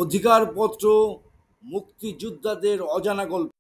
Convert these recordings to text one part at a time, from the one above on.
অধিকারপত্র, মুক্তিযোদ্ধাদের অজানা গল্প।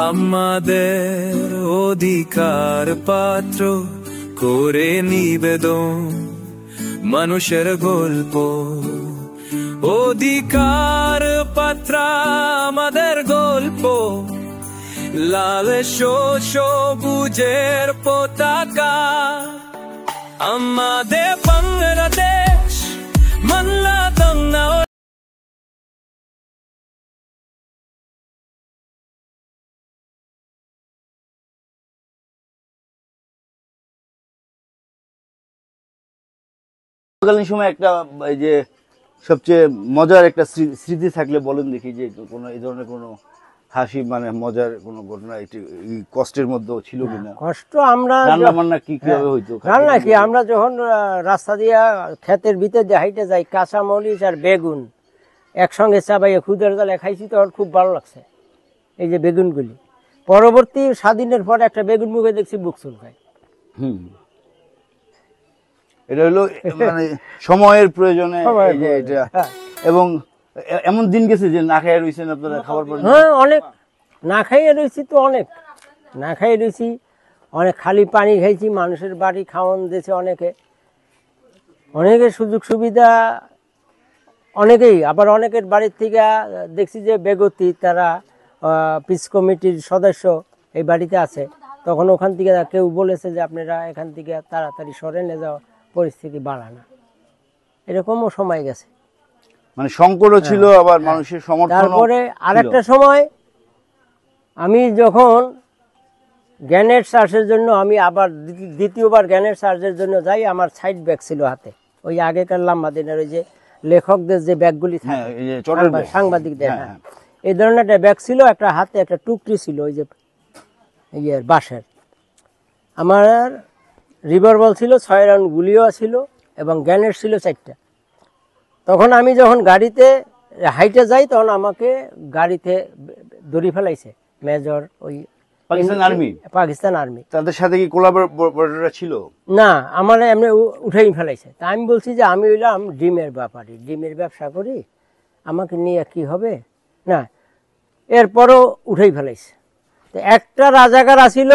আমাদের অধিকার পাত্র করে নিবেদন মানুষের গল্প। অধিকার পাত্র আমাদের গল্প, লাল সবুজের পতাকা। আমাদের বাংলাদেশ মানলা দংনা। কালীন সময় একটা এই যে সবচেয়ে মজার একটা স্মৃতি থাকলে বলেন দেখি, যে কোনো এই ধরনের কোনো হাসি মানে মজার কোনো ঘটনা এই কষ্টের মধ্যেও ছিল কিনা? কষ্ট আমরা রান্না বান্না কিভাবে হইতো? রান্না কি আমরা যখন রাস্তা দিয়া ক্ষেতের ভিতর দিয়ে হাইটে যাই, কাঁচা মরিচ আর বেগুন একসঙ্গে চাবাইয়ে খুদের জালে খাইছি, তখন খুব ভালো লাগছে। এই যে বেগুনগুলি পরবর্তী স্বাধীনের পরে একটা বেগুন মুখে দেখছি বুক চুলকায়। এটা হলো মানে সময়ের প্রয়োজনে এটা। এবং এমন দিন গেছে যে না খাইয়ে রয়েছেন আপনারা খাবার পর? হ্যাঁ, অনেক না খাইয়ে রয়েছি, তো অনেক না খাইয়ে রয়েছি, অনেক খালি পানি খাইছি, মানুষের বাড়ি খাওয়ান দিয়েছে অনেকে, অনেকের সুযোগ সুবিধা অনেকেই। আবার অনেকের বাড়ির থেকে দেখছি যে বেগতি তারা পিস কমিটির সদস্য এই বাড়িতে আছে, তখন ওখান থেকে কেউ বলেছে যে আপনারা এখান থেকে তাড়াতাড়ি সরে নিয়ে যাওয়া, পরিস্থিতি বাড়ানো, এরকমও সময় গেছে। মানে সংকটও ছিল, আবার মানুষের সমর্থন। তারপরে আরেকটা সময় আমি যখন জ্ঞানের সার্চের জন্য আমি আবার দ্বিতীয়বার জ্ঞানের সার্চের জন্য যাই, আমার সাইড ব্যাগ ছিল হাতে, ওই আগেকার লম্বা দিনের ওই যে লেখকদের যে ব্যাগগুলি থাকে সাংবাদিকদের, এই ধরনের একটা ব্যাগ ছিল, একটা হাতে একটা টুকরি ছিল ওই যে ইয়ের বাঁশের। আমার রিভলভার ছিল 6 রাউন্ড গুলিও ছিল এবং জ্ঞানের ছিল 4টা। তখন আমি যখন গাড়িতে হাইটে যাই, তখন আমাকে গাড়িতে ধরে ফেলাইছে মেজর, ওই পাকিস্তান আর্মি। তাদের সাথে কি কোলাবরেটর ছিল? না, আমার এমনি উঠেই ফেলাইছে। তা আমি বলছি যে আমি হইলাম ডিমের ব্যাপারী, ডিমের ব্যবসা করি, আমাকে নিয়ে কি হবে না। এরপরও উঠেই ফেলাইছে। তো একটা রাজাকার আসিল,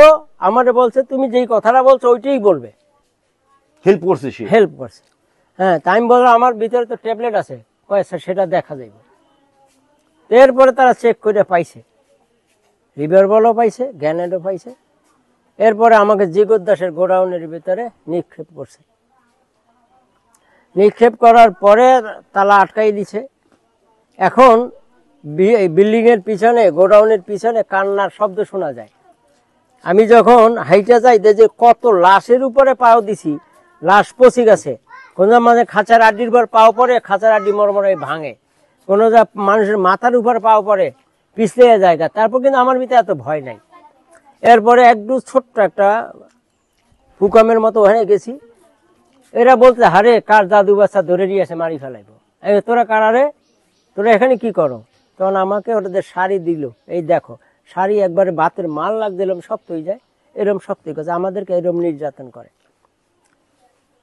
আমারে বলছে তুমি যেই কথাটা বলছো ওইটাই বলবে, হেল্প করছে সে, হেল্প করছে। হ্যাঁ, তাই আমি বললাম আমার ভিতরে তো ট্যাবলেট আছে, সেটা দেখা যাইব। এরপরে তারা চেক করে পাইছে, রিভলভারও পাইছে, গ্রেনেডও পাইছে। এরপরে আমাকে জিগর দাসের গোডাউনের ভিতরে নিক্ষেপ করছে। নিক্ষেপ করার পরে তালা আটকাই দিছে। এখন বিল্ডিং এর পিছনে, গোডাউনের পিছনে কান্নার শব্দ শোনা যায়। আমি যখন হাইটা যাই, যে কত লাশের উপরে পাও দিছি, লাশ পচি গেছে। কোনো মানে খাঁচার আড্ডির উপর পাও পরে, খাঁচার আড্ডি মরমরে ভাঙে, কোনো যা মানুষের মাথার উপর পাও পরে পিছলে জায়গা। তারপর কিন্তু আমার ভিতরে এত ভয় নাই। এরপরে একটু ছোট্ট একটা হুকামের মতো হয়ে গেছি। এরা বলতে, হারে কার দাদু বাচ্চা ধরে নিয়ে আসে মারি ফেলাইব, তোরা কারারে, তোরা এখানে কি করো? তখন আমাকে ওদের শাড়ি দিল, এই দেখো শাড়ি, একবারে বাতের মাল লাগ দিলাম, শক্ত হয়ে যায়, এরম শক্ত হয়ে গেছে, আমাদেরকে এরম নির্যাতন করে।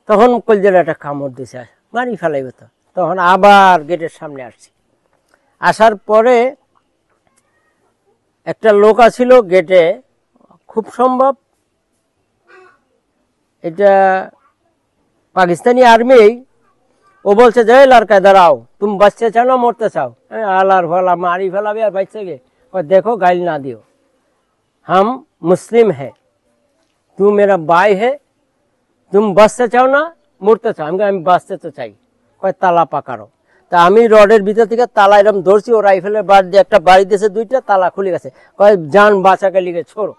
তখন কলজের একটা কামড় দিছে, মারি ফেলাইব। তো তখন আবার গেটের সামনে আসছি। আসার পরে একটা লোক আছিল গেটে, খুব সম্ভব এটা পাকিস্তানি আর্মি। ও বলছে যে লড়কা দাঁড়াও, তুমি বাঁচতে চাও না মরতে চাও? আল্লাহর ভালা মারি ফেলাবে আর বাঁচতে গে। দেখো গাইল না দিও, हम मुस्लिम है, तू मेरा भाई है, तुम বাঁচতে চাও না মরতে চাও? আমি বাঁচতে তো চাই। কয় তালা পাকারো। তা আমি রডের ভিতর থেকে তালা এরকম ধরছি, ও রাইফেলের বার দিয়ে একটা বাড়ি দিয়েছে, 2টা তালা খুলে গেছে। কয় জান বাঁচাকে লিগে ছোড়ো।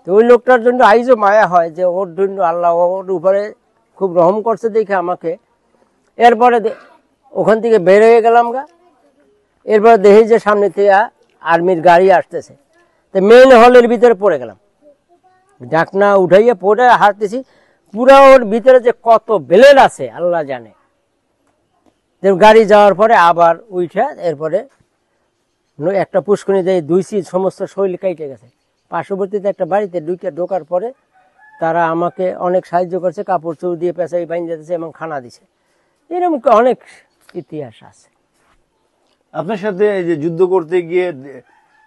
তো ওই লোকটার জন্য আইজও মায়া হয় যে ওর জন্য আল্লাহ ওর উপরে খুব রহম করছে দেখে আমাকে। এরপরে ওখান থেকে বের হয়ে গেলাম গা। এরপরে দেখি যে সামনে থেকে আর্মির গাড়ি আসতেছে, তো মেইন হলের ভিতরে পড়ে গেলাম, ঢাকনা উঠাইয়া পড়ে হাঁটতেছি, পুরা ওর ভিতরে যে কত ব্লেড আছে আল্লাহ জানে। গাড়ি যাওয়ার পরে আবার উঠে এরপরে একটা পুষ্করণী দিয়ে ধুইছি, সমস্ত শরীর কেটে গেছে। পার্শ্ববর্তীতে একটা বাড়িতে ঢোকার পরে তারা আমাকে অনেক সাহায্য করছে, কাপড় চোপড় দিয়ে পেঁচাই বাইন্ধে দিয়েছে এবং খানা দিছে। এরকম অনেক ইতিহাস আছে। আপনার সাথে এই যে যুদ্ধ করতে গিয়ে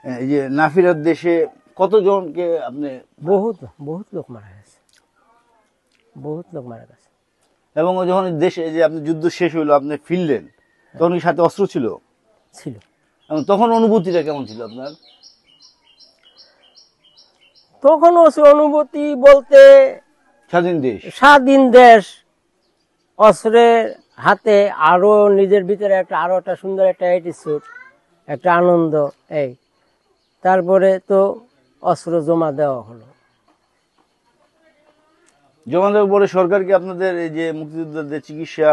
এই যে না ফেরার দেশে কতজনকে আপনি? বহুত বহুত লোক মারা গেছে, বহুত লোক মারা গেছে। এবং যখন দেশে যে আপনি যুদ্ধ শেষ হইলো, আপনি ফিরলেন, তখন কি সাথে অস্ত্র ছিল? ছিল। এবং তখন অনুভূতিটা কেমন ছিল আপনার? তখন অনুভূতি বলতে স্বাধীন দেশ, স্বাধীন দেশ, অস্ত্রের হাতে, আরো নিজের ভিতরে আরো একটা সুন্দর একটা অ্যাটিটিউড, একটা আনন্দ। এই তারপরে তো অস্ত্র জমা দেওয়া হলো। জমা দেওয়ার পরে সরকার কি আপনাদের এই যে মুক্তিযোদ্ধাদের চিকিৎসা,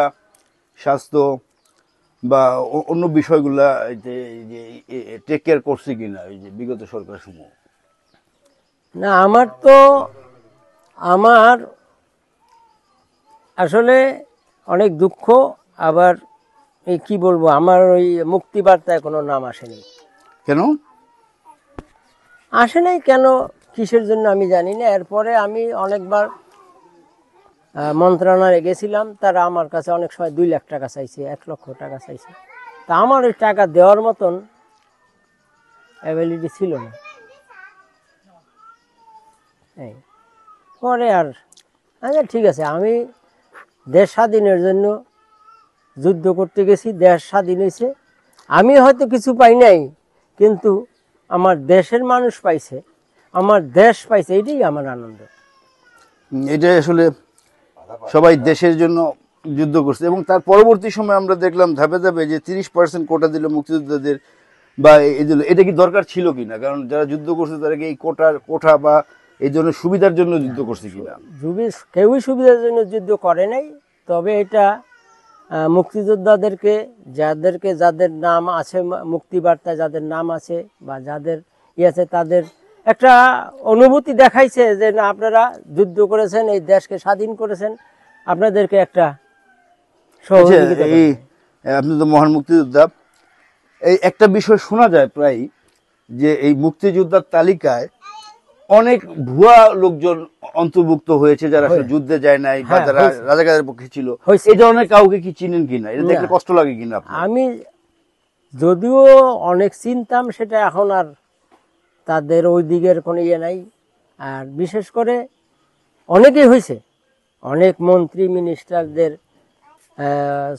স্বাস্থ্য বা অন্য বিষয়গুলা টেক কেয়ার করছে কিনা এই যে বিগত সরকার সমূহ? না, আমার আসলে অনেক দুঃখ। আবার এই কি বলবো, আমার ওই মুক্তি বার্তায় কোনো নাম আসেনি। কেন আসে নাই, কেন কিসের জন্য আমি জানি না। এরপরে আমি অনেকবার মন্ত্রণালয়ে গেছিলাম, তারা আমার কাছে অনেক সময় 2 লাখ টাকা চাইছে, 1 লক্ষ টাকা চাইছে। তা আমার ওই টাকা দেওয়ার মতন অ্যাবিলিটি ছিল না। এই পরে আর আচ্ছা ঠিক আছে, আমি দেশ স্বাধীনের জন্য যুদ্ধ করতে গেছি, দেশ স্বাধীন হয়েছে। আমি হয়তো কিছু পাই নাই, কিন্তু আমার দেশের মানুষ পাইছে, আমার দেশ পাইছে, এটাই আমার আনন্দ। এটা আসলে সবাই দেশের জন্য যুদ্ধ করছে। এবং তার পরবর্তী সময় আমরা দেখলাম ধাপে ধাপে যে 30% কোটা দিল মুক্তিযোদ্ধাদের, বা এই দিল। এটা কি দরকার ছিল কিনা? কারণ যারা যুদ্ধ করছে তারা কি এই কোটা বা এই ধরনের সুবিধার জন্য যুদ্ধ করছে কিনা? কেউই সুবিধার জন্য যুদ্ধ করে নাই। তবে এটা মুক্তিযোদ্ধাদেরকে, যাদের নাম আছে মুক্তিবার্তায়, যাদের নাম আছে বা যাদের আছে, তাদের একটা অনুভূতি দেখাইছে যে না, আপনারা যুদ্ধ করেছেন, এই দেশকে স্বাধীন করেছেন, আপনাদেরকে একটা সহযোগিতা। এই আপনি তো মহান মুক্তিযোদ্ধা, এই একটা বিষয় শোনা যায় প্রায় যে এই মুক্তিযোদ্ধার তালিকায় অনেক ভুয়া লোকজন অন্তর্ভুক্ত হয়েছে, যারা আসলে যুদ্ধে যায় নাই বা যারা রাজাকারের পক্ষে ছিল। এই ধরনের কাউকে কি চিনেন কিনা? এটা দেখলে কষ্ট লাগে কিনা? আমি যদিও অনেক চিনতাম, সেটা এখন আর তাদের ওই দিকের কোনো ইয়ে নাই। আর বিশেষ করে অনেকেই হয়েছে, অনেক মন্ত্রী মিনিস্টারদের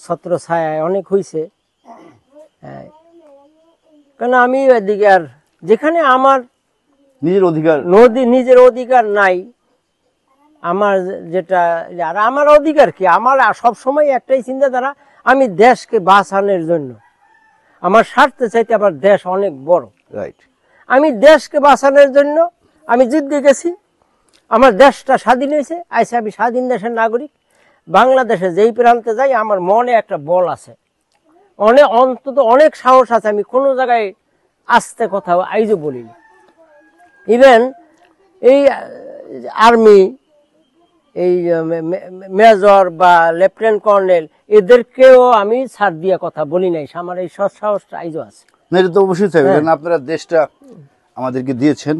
ছত্রছায়ায় অনেক হয়েছে। কেন আমি ওইদিকে আর, যেখানে আমার নিজের অধিকার নাই, আমার যেটা, আর আমার অধিকার কি, আমার সব সময় একটাই চিন্তাধারা, আমি দেশকে বাঁচানোর জন্য, আমার স্বার্থে চাইতে আবার দেশ অনেক বড়। রাইট। আমি দেশকে বাঁচানোর জন্য আমি যুদ্ধে গেছি, আমার দেশটা স্বাধীন হয়েছে, আইসে আমি স্বাধীন দেশের নাগরিক। বাংলাদেশে যেই প্রান্তে যাই, আমার মনে একটা বল আছে, অন্তত অনেক সাহস আছে। আমি কোনো জায়গায় আস্তে কথা আইজও বলিনি। ইভেন এই আর্মি, এই মেজর বা লেফটেন্যান্ট কর্নেল, এদেরকেও আমি ছাড় দিয়ে কথা বলি নাই। আমার এই সৎ সাহসটা আইজও আছে। এটা তো অবশ্যই থাকবে, কারণ আপনারা দেশটা আমাদেরকে দিয়েছেন।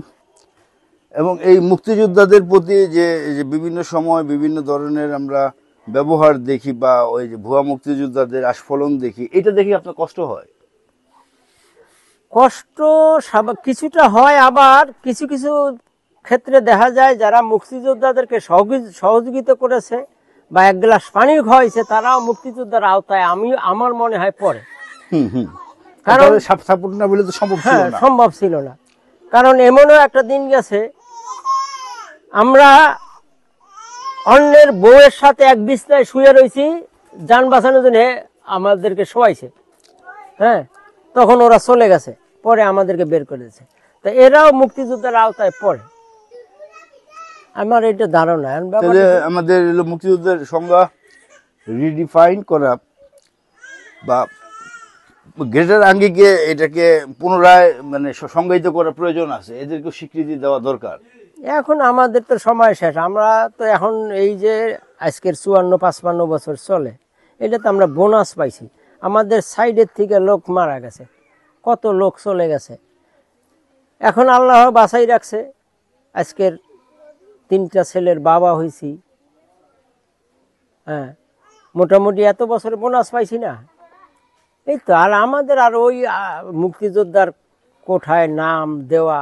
এবং এই মুক্তিযোদ্ধাদের প্রতি যে বিভিন্ন সময় বিভিন্ন ধরনের আমরা ব্যবহার দেখি, বা ওই যে ভুয়া মুক্তিযোদ্ধাদের আস্ফলন দেখি, এটা দেখে আপনার কষ্ট হয়? কষ্ট কিছুটা হয়, আবার কিছু কিছু ক্ষেত্রে দেখা যায় যারা মুক্তিযোদ্ধাদেরকে সহযোগিতা করেছে বা 1 গ্লাস পানি খাওয়াইছে, তারাও মুক্তিযোদ্ধার আওতায় আমার মনে হয় পড়ে। কারণ সাপোর্ট না বলে তো সম্ভব ছিল না। কারণ এমনও একটা দিন গেছে, আমরা অন্যের বউয়ের সাথে এক বিছনায় শুয়ে রয়েছি, যান বাঁচানোর জন্য আমাদেরকে শোয়াইছে। তখন ওরা চলে গেছে, পরে আমাদেরকে বের করে দিয়েছে। তো এরাও মুক্তিযোদ্ধার আওতায় পড়ে, আমার এটা ধারণা। আমাদের মুক্তিযুদ্ধের সংজ্ঞা রিডিফাইন করা বা গ্রেটার আঙ্গিকে এটাকে পুনরায় মানে সংজ্ঞায়িত করার প্রয়োজন আছে, এদেরকে স্বীকৃতি দেওয়া দরকার। এখন আমাদের তো সময় শেষ, আমরা তো এখন এই যে আজকের 54-55 বছর চলে, এটা তো আমরা বোনাস পাইছি। আমাদের সাইডের থেকে লোক মারা গেছে, কত লোক চলে গেছে, এখন আল্লাহ বাঁচাই রাখছে। আজকের 3টা ছেলের বাবা হয়েছি, হ্যাঁ, মোটামুটি এত বছরে বোনাস পাইছি না। এই তো, আর আমাদের আর ওই মুক্তিযোদ্ধার কোঠায় নাম দেওয়া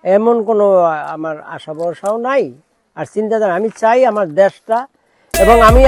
এমন কোনো আমার আশা ভরসাও নাই আর চিন্তাধারা। আমি চাই আমার দেশটা, এবং আমি